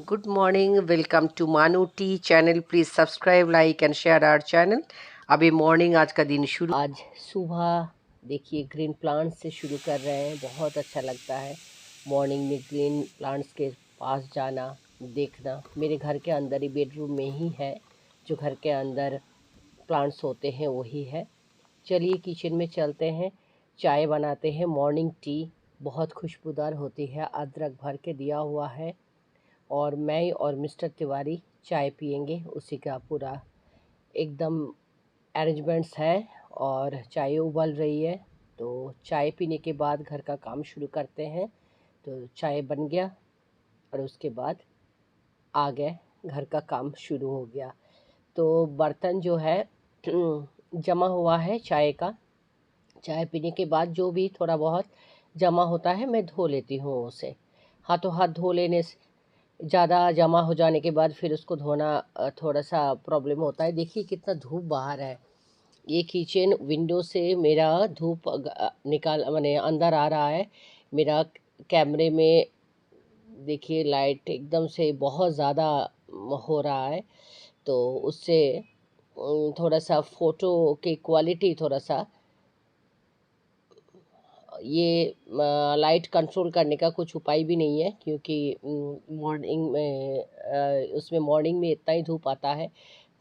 Good morning. Welcome to Manu Tea channel. Please subscribe, like and share our channel. अभी morning आज का दिन शुरू। आज सुबह देखिए ग्रीन प्लांट्स से शुरू कर रहे हैं। बहुत अच्छा लगता है मॉर्निंग में ग्रीन प्लांट्स के पास जाना, देखना। मेरे घर के अंदर ही बेडरूम में ही है, जो घर के अंदर प्लांट्स होते हैं वही है। चलिए किचन में चलते हैं, चाय बनाते हैं। मॉर्निंग टी बहुत खुशबूदार होती है, अदरक भर के दिया हुआ है और मैं और मिस्टर तिवारी चाय पियेंगे। उसी का पूरा एकदम अरेंजमेंट्स है और चाय उबल रही है। तो चाय पीने के बाद घर का काम शुरू करते हैं। तो चाय बन गया और उसके बाद आ गए, घर का काम शुरू हो गया। तो बर्तन जो है जमा हुआ है चाय का। चाय पीने के बाद जो भी थोड़ा बहुत जमा होता है मैं धो लेती हूँ उसे। हाथों हाथ धो लेने से ज़्यादा जमा हो जाने के बाद फिर उसको धोना थोड़ा सा प्रॉब्लम होता है। देखिए कितना धूप बाहर है। ये किचन विंडो से मेरा धूप निकाल माने अंदर आ रहा है। मेरा कैमरे में देखिए लाइट एकदम से बहुत ज़्यादा हो रहा है, तो उससे थोड़ा सा फ़ोटो की क्वालिटी थोड़ा सा ये लाइट कंट्रोल करने का कुछ उपाय भी नहीं है, क्योंकि मॉर्निंग में उसमें मॉर्निंग में इतना ही धूप आता है।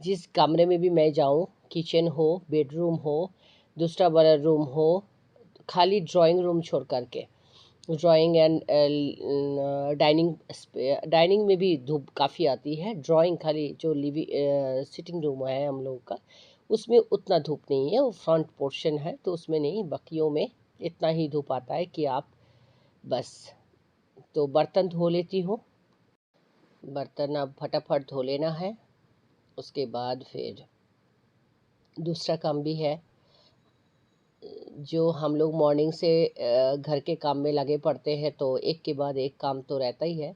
जिस कमरे में भी मैं जाऊं, किचन हो, बेडरूम हो, दूसरा बड़ा रूम हो, खाली ड्राइंग रूम छोड़ करके, ड्राइंग एंड डाइनिंग में भी धूप काफ़ी आती है। ड्राइंग खाली जो लिविंग सिटिंग रूम है हम लोगों का, उसमें उतना धूप नहीं है। वो फ्रंट पोर्शन है तो उसमें नहीं, बाकियों में इतना ही धूप आता है कि आप बस। तो बर्तन धो लेती हूँ। बर्तन अब फटाफट धो लेना है, उसके बाद फिर दूसरा काम भी है जो हम लोग मॉर्निंग से घर के काम में लगे पड़ते हैं। तो एक के बाद एक काम तो रहता ही है,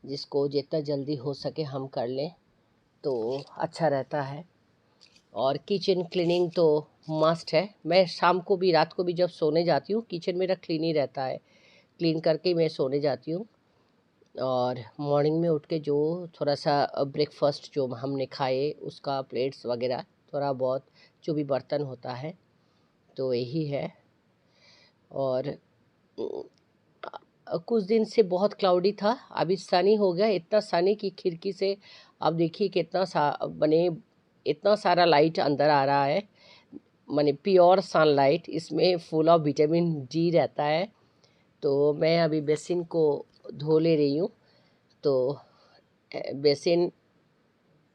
जिसको जितना जल्दी हो सके हम कर लें तो अच्छा रहता है। और किचन क्लीनिंग तो मस्ट है। मैं शाम को भी, रात को भी जब सोने जाती हूँ, किचन मेरा क्लीन ही रहता है। क्लीन करके मैं सोने जाती हूँ। और मॉर्निंग में उठ के जो थोड़ा सा ब्रेकफास्ट जो हमने खाए उसका प्लेट्स वगैरह थोड़ा बहुत जो भी बर्तन होता है तो यही है। और कुछ दिन से बहुत क्लाउडी था, अभी सनी हो गया। इतना सनी कि खिड़की से अब देखिए कितना बने इतना सारा लाइट अंदर आ रहा है, माने प्योर सनलाइट। इसमें फुल ऑफ विटामिन डी रहता है। तो मैं अभी बेसिन को धो ले रही हूँ। तो बेसिन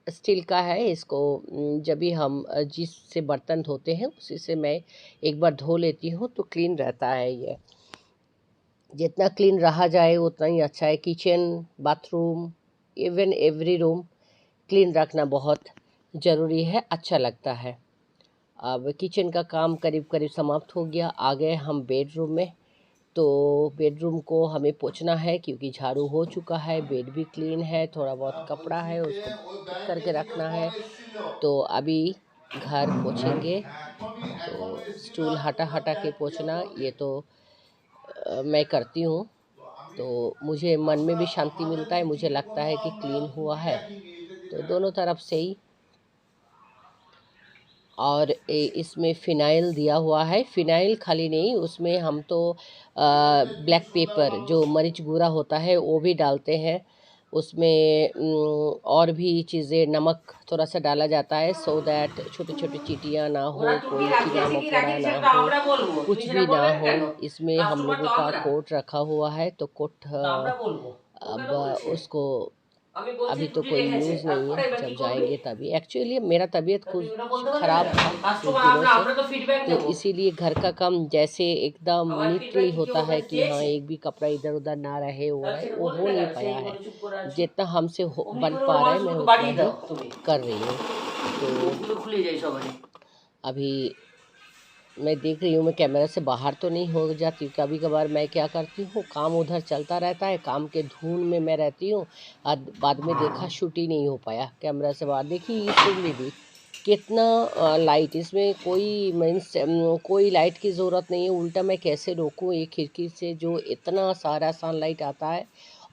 स्टील का है, इसको जब भी हम जिससे बर्तन धोते हैं उसी से मैं एक बार धो लेती हूँ तो क्लीन रहता है। ये जितना क्लीन रहा जाए उतना ही अच्छा है। Kitchen, bathroom, even every room clean रखना बहुत ज़रूरी है, अच्छा लगता है। अब किचन का काम करीब करीब समाप्त हो गया। आ गए हम बेडरूम में। तो बेडरूम को हमें पोंछना है क्योंकि झाड़ू हो चुका है, बेड भी क्लीन है, थोड़ा बहुत कपड़ा है उसको ठीक करके रखना है। तो अभी घर पोंछेंगे। तो स्टूल हटा हटा के पोंछना ये तो मैं करती हूँ। तो मुझे मन में भी शांति मिलता है, मुझे लगता है कि क्लीन हुआ है। तो दोनों तरफ से ही। और इसमें फ़िनाइल दिया हुआ है। फ़िनाइल खाली नहीं, उसमें हम तो ब्लैक पेपर जो मरीच गुरा होता है वो भी डालते हैं उसमें। और भी चीज़ें, नमक थोड़ा सा डाला जाता है सो दैट छोटे छोटे चींटियाँ ना हो, कोई कीड़ा मकोड़ा ना हो, कुछ भी ना हो। इसमें हम लोगों का कोट रखा हुआ है तो कोट अब उसको अभी तो कोई यूज़ नहीं है, जब जाएंगे तभी। एक्चुअली मेरा तबीयत कुछ ख़राब था कुछ दिनों से, तो इसीलिए घर का काम जैसे एकदम नीटली होता है कि हाँ एक भी कपड़ा इधर उधर ना रहे, वो हो नहीं पाया है। जितना हमसे बन पा रहा है मैं उतना ही कर रही हूँ। तो अभी मैं देख रही हूँ मैं कैमरा से बाहर तो नहीं हो जाती। कभी कभार मैं क्या करती हूँ, काम उधर चलता रहता है, काम के धुन में मैं रहती हूँ। बाद में देखा शूट ही नहीं हो पाया कैमरा से बाहर। देखिए इस रूम में भी कितना लाइट, इसमें कोई मीन्स कोई लाइट की ज़रूरत नहीं है। उल्टा मैं कैसे रोकूँ एक खिड़की से जो इतना सारा सनलाइट आता है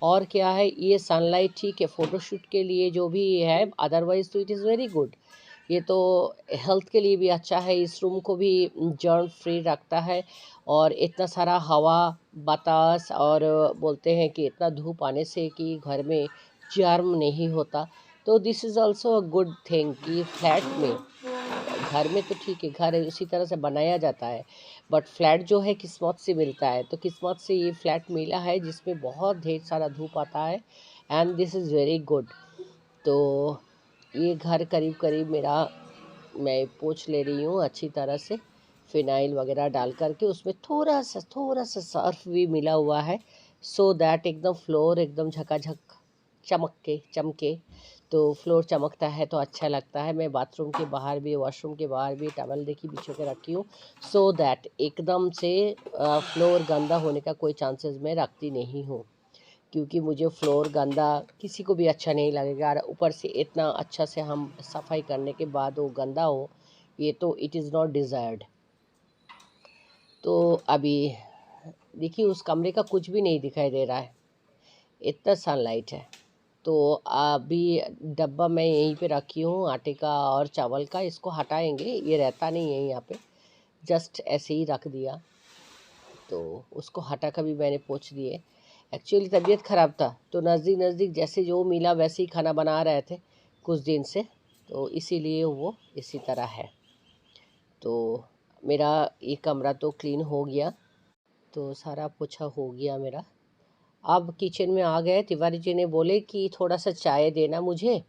और क्या है, ये सनलाइट ठीक है फ़ोटोशूट के लिए जो भी है, अदरवाइज़ तो इट इज़ वेरी गुड। ये तो हेल्थ के लिए भी अच्छा है, इस रूम को भी जर्म फ्री रखता है। और इतना सारा हवा, बतास और बोलते हैं कि इतना धूप आने से कि घर में जर्म नहीं होता। तो this is also a good thing कि फ्लैट में, घर में तो ठीक है, घर उसी तरह से बनाया जाता है, बट फ्लैट जो है किस्मत से मिलता है। तो किस्मत से ये फ्लैट मिला है जिसमें बहुत ढेर सारा धूप आता है, and this is very good. तो ये घर करीब करीब मेरा, मैं पोंछ ले रही हूँ अच्छी तरह से, फिनाइल वगैरह डाल करके। उसमें थोड़ा सा सर्फ भी मिला हुआ है, सो दैट एकदम फ्लोर एकदम झकाझक चमके। तो फ्लोर चमकता है तो अच्छा लगता है। मैं बाथरूम के बाहर भी, वॉशरूम के बाहर भी टवल देखी बिछो के रखी हूँ, सो दैट एकदम से फ्लोर गंदा होने का कोई चांसेस मैं रखती नहीं हूँ, क्योंकि मुझे फ्लोर गंदा किसी को भी अच्छा नहीं लगेगा। और ऊपर से इतना अच्छा से हम सफाई करने के बाद वो गंदा हो, ये तो इट इज़ नॉट डिज़ायर्ड। तो अभी देखिए उस कमरे का कुछ भी नहीं दिखाई दे रहा है, इतना सनलाइट है। तो अभी डब्बा मैं यहीं पे रखी हूँ आटे का और चावल का, इसको हटाएंगे, ये रहता नहीं है यहाँ पे, जस्ट ऐसे ही रख दिया। तो उसको हटा कर भी मैंने पोंछ दिए। एक्चुअली तबीयत ख़राब था, तो नज़दीक नज़दीक जैसे जो मिला वैसे ही खाना बना रहे थे कुछ दिन से, तो इसीलिए वो इसी तरह है। तो मेरा ये कमरा तो क्लीन हो गया, तो सारा पोछा हो गया मेरा। अब किचन में आ गए, तिवारी जी ने बोले कि थोड़ा सा चाय देना मुझे।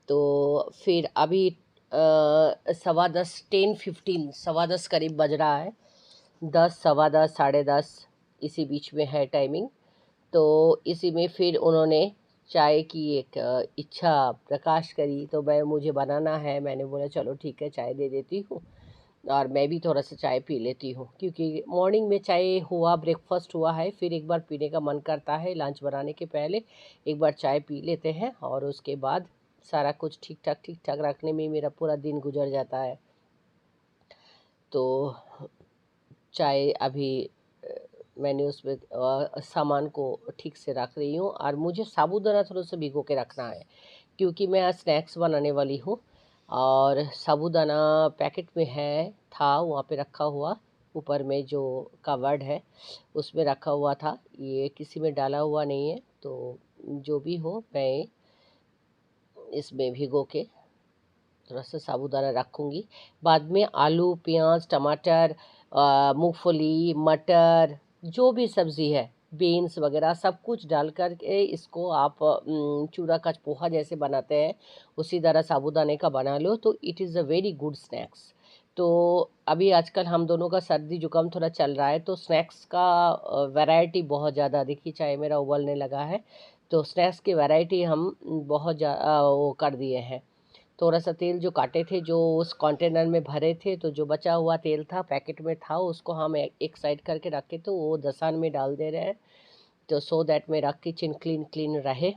तो फिर अभी 10:15 10:15 10:15 करीब बज रहा है, 10 10:15 10:30 इसी बीच में है टाइमिंग। तो इसी में फिर उन्होंने चाय की एक इच्छा प्रकाश करी, तो मुझे बनाना है, मैंने बोला चलो ठीक है चाय दे देती हूँ। और मैं भी थोड़ा सा चाय पी लेती हूँ, क्योंकि मॉर्निंग में चाय हुआ, ब्रेकफास्ट हुआ है, फिर एक बार पीने का मन करता है लंच बनाने के पहले, एक बार चाय पी लेते हैं और उसके बाद सारा कुछ ठीक ठाक रखने में मेरा पूरा दिन गुजर जाता है। तो चाय अभी मैंने उसमें सामान को ठीक से रख रही हूँ। और मुझे साबूदाना थोड़ा सा भिगो के रखना है, क्योंकि मैं आज स्नैक्स बनाने वाली हूँ। और साबूदाना पैकेट में है, था वहाँ पे रखा हुआ, ऊपर में जो कवर्ड है उसमें रखा हुआ था, ये किसी में डाला हुआ नहीं है। तो जो भी हो, मैं इसमें भिगो के थोड़ा सा साबूदाना रखूँगी। बाद में आलू, प्याज, टमाटर, मूंगफली, मटर, जो भी सब्ज़ी है, बीन्स वगैरह सब कुछ डाल कर के इसको आप चूरा का पोहा जैसे बनाते हैं उसी तरह साबूदाने का बना लो, तो it is a very good snacks. तो अभी आजकल हम दोनों का सर्दी जुकाम थोड़ा चल रहा है, तो स्नैक्स का वैरायटी बहुत ज़्यादा, देखिए चाय मेरा उबलने लगा है, तो स्नैक्स की वैरायटी हम बहुत वो कर दिए हैं। थोड़ा सा तेल जो काटे थे, जो उस कंटेनर में भरे थे, तो जो बचा हुआ तेल था पैकेट में था, उसको हम एक साइड करके रखे, तो वो दसान में डाल दे रहे हैं, तो सो दैट मेरा किचन क्लीन क्लीन रहे।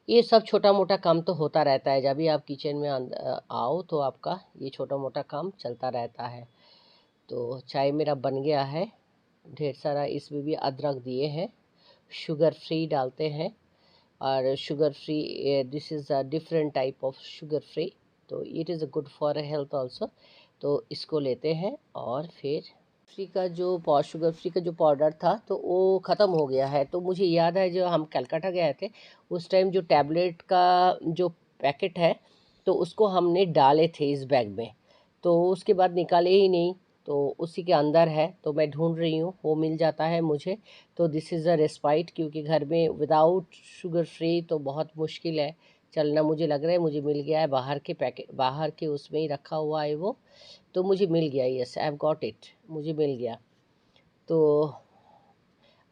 ये सब छोटा मोटा काम तो होता रहता है, जब भी आप किचन में आओ तो आपका ये छोटा मोटा काम चलता रहता है। तो चाय मेरा बन गया है, ढेर सारा इसमें भी अदरक दिए हैं, शुगर फ्री डालते हैं। और sugar free, this is a different type of sugar free, तो it is good for health also. तो इसको लेते हैं। और फिर फ्री का जो शुगर फ्री का जो पाउडर था तो वो ख़त्म हो गया है। तो मुझे याद है जो हम कलकत्ता गए थे उस टाइम जो टैबलेट का जो पैकेट है, तो उसको हमने डाले थे इस बैग में, तो उसके बाद निकाले ही नहीं, तो उसी के अंदर है, तो मैं ढूंढ रही हूँ, वो मिल जाता है मुझे। तो दिस इज़ अ रेस्पाइट, क्योंकि घर में विदाउट शुगर फ्री तो बहुत मुश्किल है चलना। मुझे लग रहा है मुझे मिल गया है, बाहर के पैकेट, बाहर के उसमें ही रखा हुआ है वो, तो मुझे मिल गया, yes I have got it, मुझे मिल गया। तो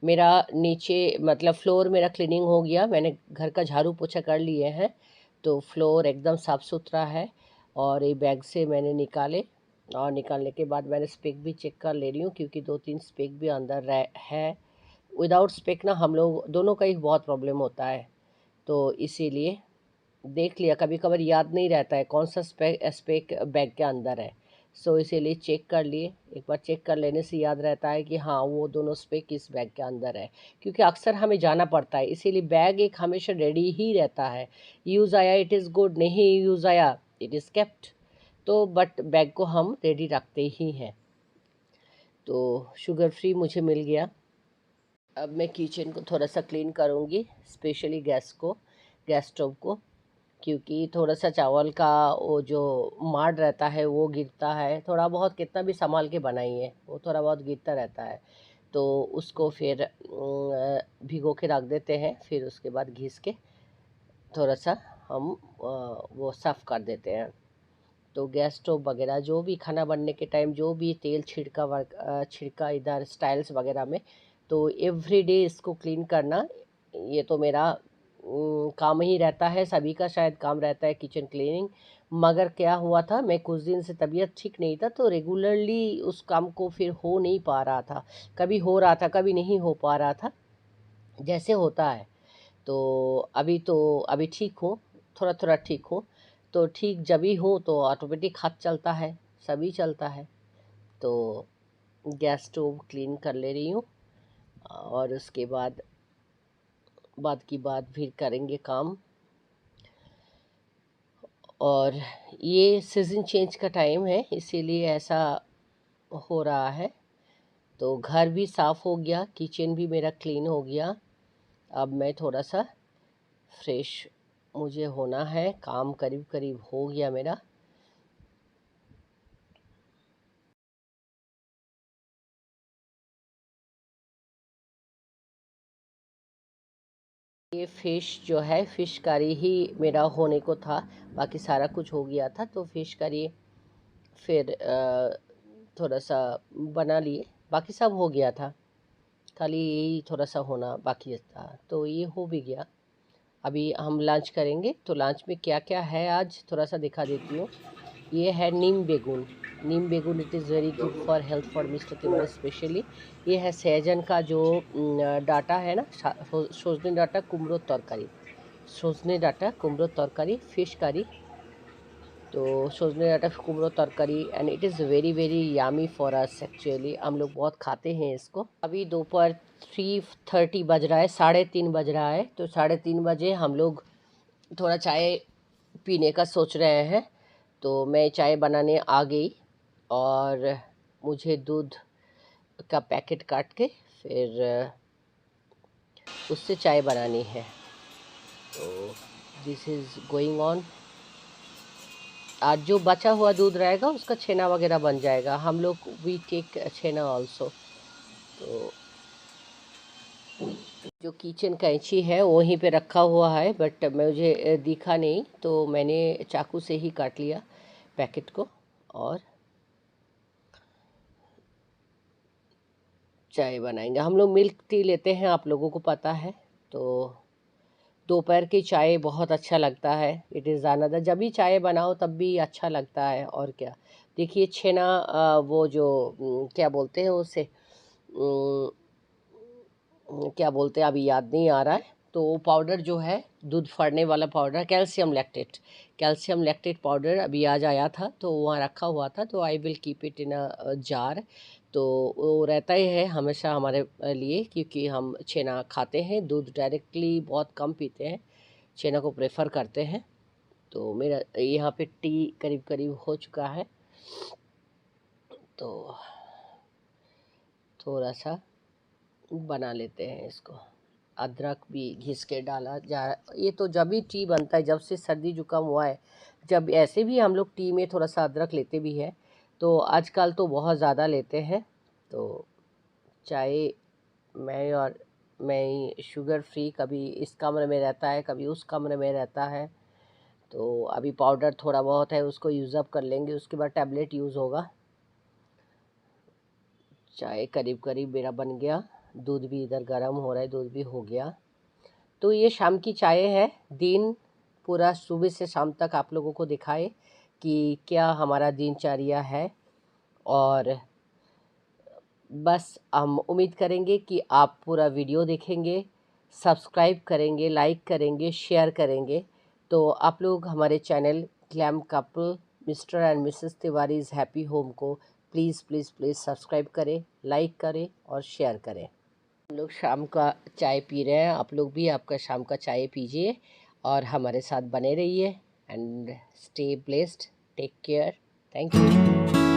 मेरा नीचे मतलब फ्लोर मेरा क्लीनिंग हो गया, मैंने घर का झाड़ू पोछा कर लिए हैं, तो फ्लोर एकदम साफ़ सुथरा है। और ये बैग से मैंने निकाले, और निकालने के बाद मैंने स्पेक भी चेक कर ले रही हूँ, क्योंकि 2-3 स्पेक भी अंदर है। विदाउट स्पेक ना हम लोग दोनों का ही बहुत प्रॉब्लम होता है, तो इसीलिए देख लिया, कभी कभार याद नहीं रहता है कौन सा स्पेक बैग के अंदर है, सो इसीलिए चेक कर लिए। एक बार चेक कर लेने से याद रहता है कि हाँ वो दोनों स्प्रे किस बैग के अंदर है, क्योंकि अक्सर हमें जाना पड़ता है, इसीलिए बैग एक हमेशा रेडी ही रहता है। यूज़ आया इट इज़ गुड, नहीं यूज़ आया इट इज़ केप्ट। तो बट बैग को हम रेडी रखते ही हैं। तो शुगर फ्री मुझे मिल गया। अब मैं किचन को थोड़ा सा क्लीन करूँगी, स्पेशली गैस स्टोव को, क्योंकि थोड़ा सा चावल का वो जो माड़ रहता है वो गिरता है, थोड़ा बहुत कितना भी संभाल के बनाइए वो थोड़ा बहुत गिरता रहता है। तो उसको फिर भिगो के रख देते हैं, फिर उसके बाद घिस के थोड़ा सा हम वो साफ़ कर देते हैं। तो गैस स्टोव वगैरह जो भी खाना बनने के टाइम जो भी तेल छिड़का इधर स्टाइल्स वगैरह में, तो एवरीडे इसको क्लीन करना, ये तो मेरा काम ही रहता है, सभी का शायद काम रहता है किचन क्लीनिंग। मगर क्या हुआ था, मैं कुछ दिन से तबीयत ठीक नहीं था, तो रेगुलरली उस काम को फिर हो नहीं पा रहा था। कभी हो रहा था, कभी नहीं हो पा रहा था, जैसे होता है। तो अभी ठीक हूँ, थोड़ा थोड़ा ठीक हूँ। तो ठीक जब भी हूँ तो ऑटोमेटिक हाथ चलता है, सभी चलता है। तो गैस स्टोव क्लीन कर ले रही हूँ, और उसके बाद की बात फिर करेंगे काम। और ये सीज़न चेंज का टाइम है, इसीलिए ऐसा हो रहा है। तो घर भी साफ़ हो गया, किचन भी मेरा क्लीन हो गया। अब मैं थोड़ा सा फ्रेश मुझे होना है, काम करीब करीब हो गया मेरा। ये फ़िश जो है, फ़िश करी ही मेरा होने को था, बाकी सारा कुछ हो गया था। तो फ़िश करी फिर थोड़ा सा बना लिए, बाकी सब हो गया था, खाली यही थोड़ा सा होना बाकी था, तो ये हो भी गया। अभी हम लंच करेंगे, तो लंच में क्या क्या है आज थोड़ा सा दिखा देती हूँ। ये है नीम बेगुन it is very good for health for mister Tiwari specially. ये है सहजन का जो डाटा है ना, सोजने डाटा कुमड़ो तरकारी, সজনে ডাঁটা কুমড়োর তরকারি, ফিশ কারি। तो सजने डाटा कुमड़ो तरकारी, and it is very very yummy for us actually, हम लोग बहुत खाते हैं इसको। अभी दोपहर 3:30 बज रहा है, 3:30 बज रहा है। तो 3:30 बजे हम लोग थोड़ा चाय पीने का सोच रहे हैं। तो मैं चाय बनाने आ गई, और मुझे दूध का पैकेट काट के फिर उससे चाय बनानी है। तो दिस इज़ गोइंग ऑन। आज जो बचा हुआ दूध रहेगा उसका छेना वगैरह बन जाएगा, हम लोग वी टेक छेना ऑल्सो। तो जो किचन कैंची है वहीं पे रखा हुआ है, बट मुझे दिखा नहीं, तो मैंने चाकू से ही काट लिया पैकेट को। और चाय बनाएंगे हम लोग, मिल्क टी लेते हैं, आप लोगों को पता है। तो दोपहर की चाय बहुत अच्छा लगता है, इट इज़ अनदर, जब भी चाय बनाओ तब भी अच्छा लगता है। और क्या, देखिए छेना वो जो क्या बोलते हैं उसे, क्या बोलते हैं अभी याद नहीं आ रहा है। तो पाउडर जो है, दूध फाड़ने वाला पाउडर, कैल्शियम लैक्टेट पाउडर अभी आज आया था, तो वहाँ रखा हुआ था। तो I will keep it in a jar. तो वो रहता ही है हमेशा हमारे लिए, क्योंकि हम छेना खाते हैं, दूध डायरेक्टली बहुत कम पीते हैं, छेना को प्रेफर करते हैं। तो मेरा यहाँ पे टी करीब करीब हो चुका है। तो थोड़ा सा बना लेते हैं इसको, अदरक भी घिस के डाला जा। ये तो जब भी टी बनता है, जब से सर्दी जुकाम हुआ है, जब ऐसे भी हम लोग टी में थोड़ा सा अदरक लेते भी हैं, तो आजकल तो बहुत ज़्यादा लेते हैं। तो चाय मैं शुगर फ्री, कभी इस कमरे में रहता है, कभी उस कमरे में रहता है। तो अभी पाउडर थोड़ा बहुत है, उसको यूज़ अप कर लेंगे, उसके बाद टैबलेट यूज़ होगा। चाय करीब करीब मेरा बन गया, दूध भी इधर गर्म हो रहा है, दूध भी हो गया। तो ये शाम की चाय है, दिन पूरा सुबह से शाम तक आप लोगों को दिखाए कि क्या हमारा दिनचर्या है। और बस हम उम्मीद करेंगे कि आप पूरा वीडियो देखेंगे, सब्सक्राइब करेंगे, लाइक करेंगे, शेयर करेंगे। तो आप लोग हमारे channel glam couple mister and missus Tiwari's happy home को प्लीज़ प्लीज़ प्लीज़ सब्सक्राइब करें, लाइक करें और शेयर करें। हम लोग शाम का चाय पी रहे हैं, आप लोग भी आपका शाम का चाय पीजिए और हमारे साथ बने रहिए and stay blessed, take care, thank you.